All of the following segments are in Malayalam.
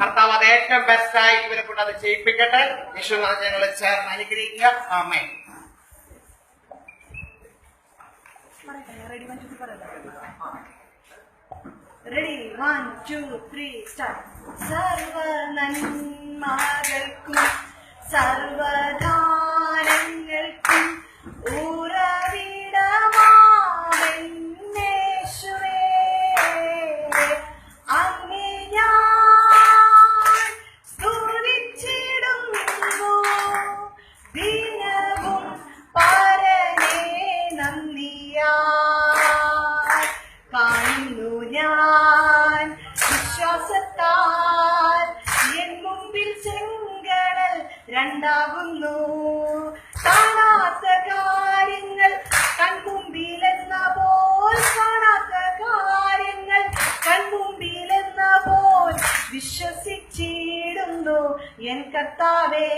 കർത്താവ് അത് ഏറ്റവും ബെസ്റ്റായി ഇവരെ കൊണ്ട് അത് ചെയ്യിപ്പിക്കട്ടെ. യേശുനാഥൻ ഞങ്ങൾ ചേർന്ന് അനുഗ്രഹിക്കുക. ആമേൻ. Ready, 1, 2, 3, start. സർവ നന്മകൾക്കും സർവദാനങ്ങൾക്കും ഉറവിടമാവെന്നേശുവേ, അങ്ങേ ഞാൻ സ്തുതിച്ചിടുന്നു. ദിനവും പരനേ നന്ദിയാൽ കാണുന്നു ഞാൻ വിശ്വാസത്താൽ എൻ മുമ്പിൽ ചെങ്കടൽ രണ്ടാകുന്നു. കാണാത്ത കാര്യങ്ങൾ കൺമുമ്പിലെന്ന പോൽ, കാണാത്ത കാര്യങ്ങൾ കൺമുമ്പിലെന്ന പോൽ വിശ്വസിച്ചിടുന്നു എൻ കർത്താവേ,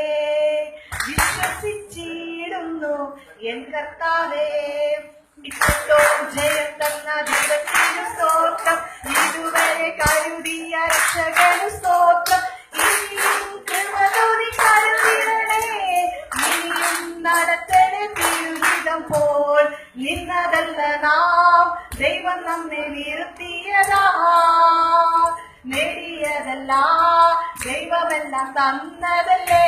വിശ്വസിച്ചിടുന്നു എൻ കർത്താവേ. ഇപ്പോഴും ജയം തന്ന ദൈവത്തിനു സ്തോത്രം, ഇതുവരെ കരുതിയ രക്ഷകനു സ്തോത്രം. ഇനിയും കൃപതോടി കരുതിടണേ, ഇനിയും നടത്തണേ തിരുവിധം പോൽ. നിന്നതല്ല നാം, ദൈവം നമ്മെ വീഴ്ത്തിയതാ, നേടിയതല്ല ദൈവമെല്ലാം തന്നതല്ലേ.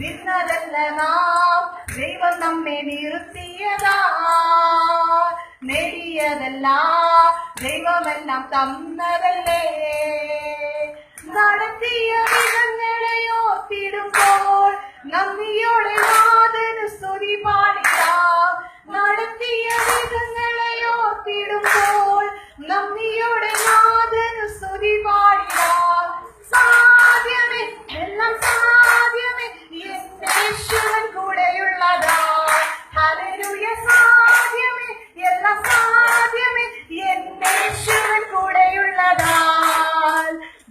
നിന്നതല്ല നാം, ദൈവം നമ്മെ നിർത്തിയതാ, നേടിയതല്ല ദൈവമെല്ലാം തന്നതല്ലേ. നടത്തിയ വിധങ്ങളെ ഓർത്തിടുമ്പോൾ നന്ദിയോടെ നാഥനു സ്തുതി പാടിടാം. നടത്തിയ വിധങ്ങളെ ഓർത്തിടുമ്പോൾ നന്ദിയോടെ നാഥനു സ്തുതി പാടിടാം. സാധ്യമേ, എല്ലാം സാധ്യമേ, യേശുവൻ കൂടെയുള്ളതാ. ഹല്ലേലൂയ, സാധ്യമേ, എല്ലാം സാധ്യമേ, യേശുവൻ കൂടെയുള്ളതാ.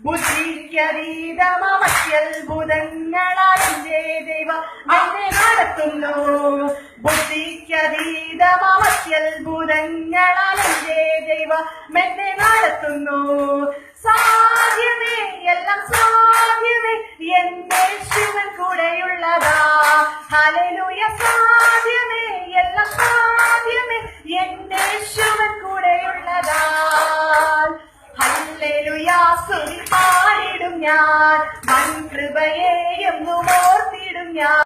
ബുദ്ധിക്കതീതമത്യത്ഭുതങ്ങളാൽ എന്റെ ദൈവം എന്നെ നടത്തുന്നു. ബുദ്ധിക്കതീതമത്യത്ഭുതങ്ങളാൽ എന്റെ ദൈവം എന്നെ നടത്തുന്നു. സാധ്യമേ, എല്ലാം സാധ്യമേ, യേശുവൻ കൂടെയുള്ളതാ. ഹല്ലേലൂയ, സാധ്യമേ, എല്ലാം സാധ്യമേ, യേശുവൻ കൂടെയുള്ളതാ. ഹല്ലേലൂയ, സ്തുതി പാടിടും ഞാൻ, വൻ കൃപയെ എന്നും ഓർത്തിടും ഞാൻ.